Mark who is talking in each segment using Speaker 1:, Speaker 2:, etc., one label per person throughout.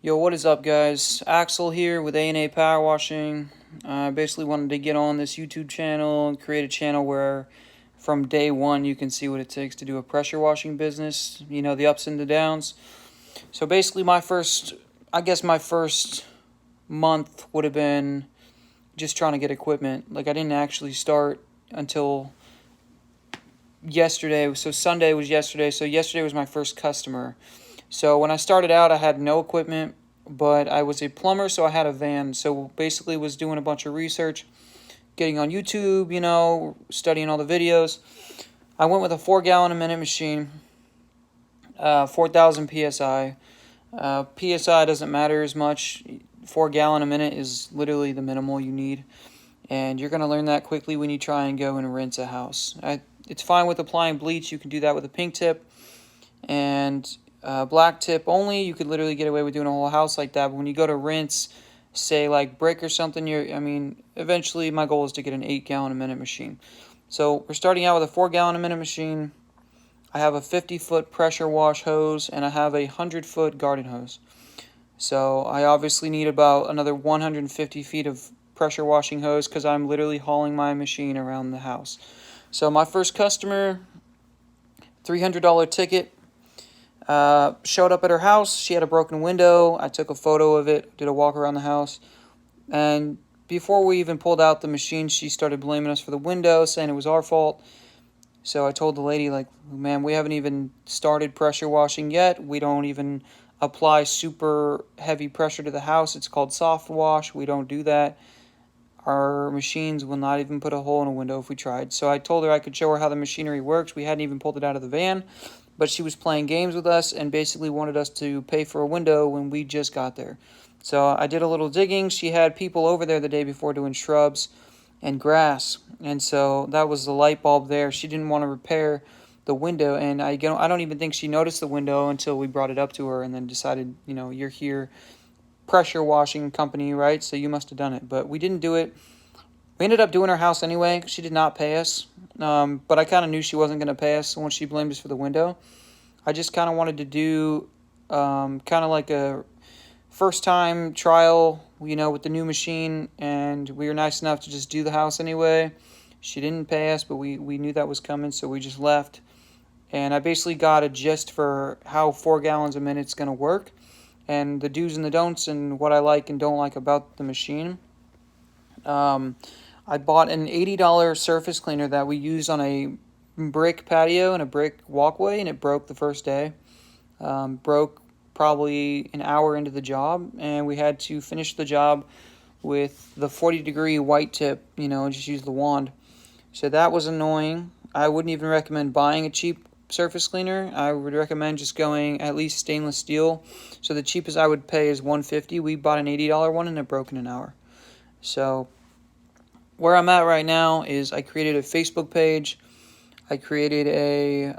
Speaker 1: Yo, what is up, guys? Axel here with A&A Power Washing. I basically wanted to get on this YouTube channel and create a channel where from day one you can see what it takes to do a pressure washing business, the ups and the downs. So basically my first month would have been just trying to get equipment. Like, I didn't actually start until yesterday. So Sunday was yesterday. So yesterday was my first customer. So when I started out, I had no equipment, but I was a plumber, so I had a van. So basically was doing a bunch of research, getting on YouTube, studying all the videos. I went with a 4 gallon a minute machine, 4,000 PSI. PSI doesn't matter as much. 4 gallon a minute is literally the minimal you need. And you're going to learn that quickly when you try and go and rinse a house. It's fine with applying bleach. You can do that with a pink tip. And black tip only, you could literally get away with doing a whole house like that. But when you go to rinse, say like brick or something, eventually my goal is to get an 8 gallon a minute machine. So we're starting out with a 4 gallon a minute machine. I have a 50-foot pressure wash hose and I have a 100-foot garden hose. So I obviously need about another 150 feet of pressure washing hose because I'm literally hauling my machine around the house. So my first customer, $300 ticket. Showed up at her house. She had a broken window. I took a photo of it, did a walk around the house. And before we even pulled out the machine, she started blaming us for the window, saying it was our fault. So I told the lady, like, man, we haven't even started pressure washing yet. We don't even apply super heavy pressure to the house. It's called soft wash. We don't do that. Our machines will not even put a hole in a window if we tried. So I told her I could show her how the machinery works. We hadn't even pulled it out of the van, but she was playing games with us and basically wanted us to pay for a window when we just got there. So I did a little digging. She had people over there the day before doing shrubs and grass, and so that was the light bulb there. She didn't want to repair the window, and I don't even think she noticed the window until we brought it up to her and then decided, you're here, pressure washing company, right? So you must have done it. But we didn't do it. We ended up doing her house anyway. She did not pay us. But I kind of knew she wasn't going to pay us once she blamed us for the window. I just kind of wanted to do kind of like a first time trial, with the new machine. And we were nice enough to just do the house anyway. She didn't pay us, but we knew that was coming, so we just left. And I basically got a gist for how 4 gallons a minute is going to work, and the do's and the don'ts, and what I like and don't like about the machine. I bought an $80 surface cleaner that we used on a brick patio and a brick walkway, and it broke the first day. Broke probably an hour into the job, and we had to finish the job with the 40-degree white tip, and just use the wand. So that was annoying. I wouldn't even recommend buying a cheap surface cleaner. I would recommend just going at least stainless steel. So the cheapest I would pay is $150. We bought an $80 one and it broke in an hour. So where I'm at right now is I created a Facebook page. I created a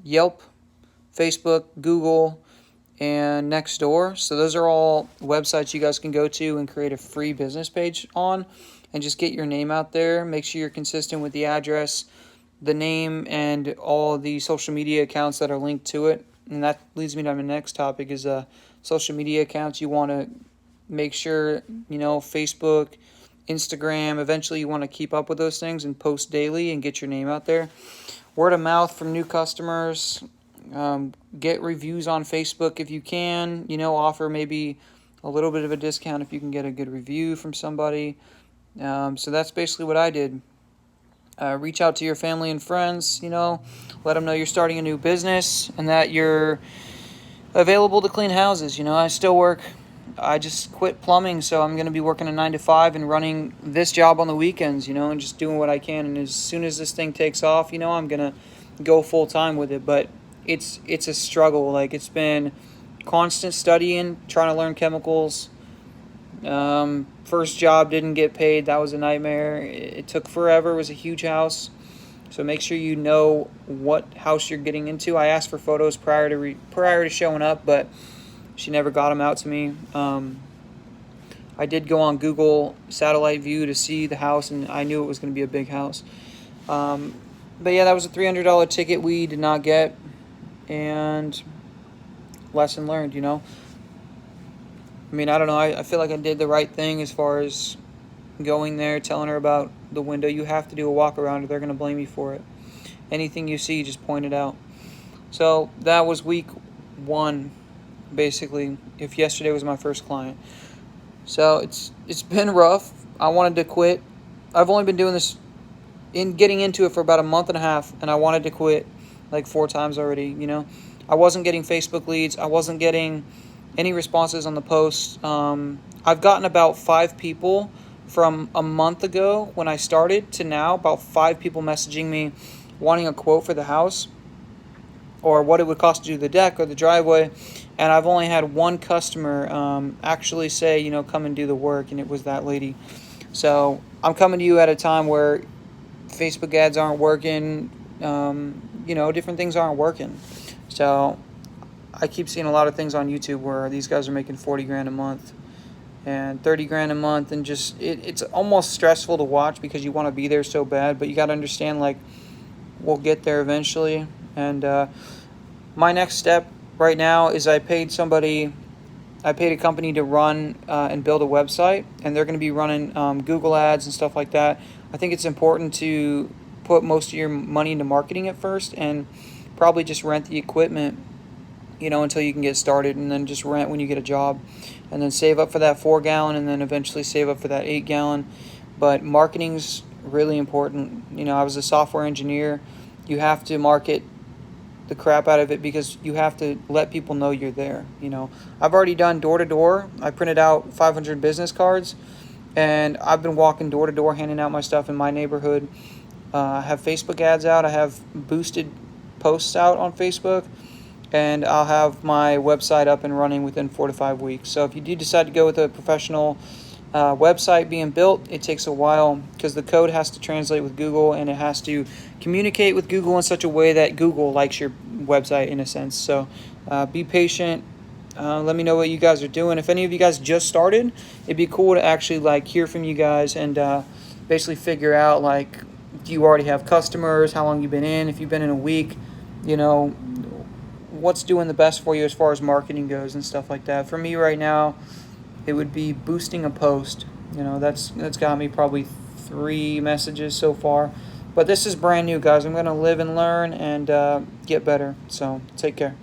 Speaker 1: Yelp, Facebook, Google, and Nextdoor. So those are all websites you guys can go to and create a free business page on and just get your name out there. Make sure you're consistent with the address, the name, and all the social media accounts that are linked to it. And that leads me to my next topic is social media accounts. You want to make sure, Facebook, Instagram, eventually you want to keep up with those things and post daily and get your name out there. Word of mouth from new customers. Get reviews on Facebook if you can. Offer maybe a little bit of a discount if you can get a good review from somebody. So that's basically what I did. Reach out to your family and friends, let them know you're starting a new business and that you're available to clean houses. I still work. I just quit plumbing, so I'm going to be working a 9 to 5 and running this job on the weekends, and just doing what I can. And as soon as this thing takes off, I'm going to go full time with it. But it's a struggle. Like, it's been constant studying, trying to learn chemicals. First job didn't get paid. That was a nightmare. It took forever. It was a huge house. So make sure you know what house you're getting into. I asked for photos prior to showing up, but she never got them out to me. I did go on Google Satellite View to see the house, and I knew it was going to be a big house. But yeah, that was a $300 ticket we did not get, and lesson learned, I mean, I don't know. I feel like I did the right thing as far as going there, telling her about the window. You have to do a walk around or they're going to blame you for it. Anything you see, just point it out. So that was week 1, basically, if yesterday was my first client. So it's been rough. I wanted to quit. I've only been doing this, getting into it for about a month and a half, and I wanted to quit like 4 times already, I wasn't getting Facebook leads. I wasn't getting any responses on the posts. I've gotten about 5 people from a month ago when I started to now, about 5 people messaging me wanting a quote for the house or what it would cost to do the deck or the driveway. And I've only had 1 customer actually say, come and do the work, and it was that lady. So I'm coming to you at a time where Facebook ads aren't working, different things aren't working. So I keep seeing a lot of things on YouTube where these guys are making 40 grand a month and 30 grand a month, and just it's almost stressful to watch because you want to be there so bad, but you got to understand, like, we'll get there eventually. And my next step right now is I paid a company to run and build a website, and they're going to be running Google ads and stuff like that. I think it's important to put most of your money into marketing at first, and probably just rent the equipment, until you can get started, and then just rent when you get a job, and then save up for that 4-gallon, and then eventually save up for that 8-gallon. But marketing's really important. I was a software engineer. You have to market the crap out of it because you have to let people know you're there. I've already done door to door. I printed out 500 business cards, and I've been walking door to door handing out my stuff in my neighborhood. I have Facebook ads out. I have boosted posts out on Facebook, and I'll have my website up and running within 4 to 5 weeks. So if you do decide to go with a professional website being built, it takes a while because the code has to translate with Google, and it has to communicate with Google in such a way that Google likes your website, in a sense. So be patient. Let me know what you guys are doing. If any of you guys just started, it'd be cool to actually hear from you guys and basically figure out, do you already have customers, how long you've been in, if you've been in a week, what's doing the best for you as far as marketing goes and stuff like that. For me right now, it would be boosting a post. That's got me probably 3 messages so far. But this is brand new, guys. I'm going to live and learn and get better. So take care.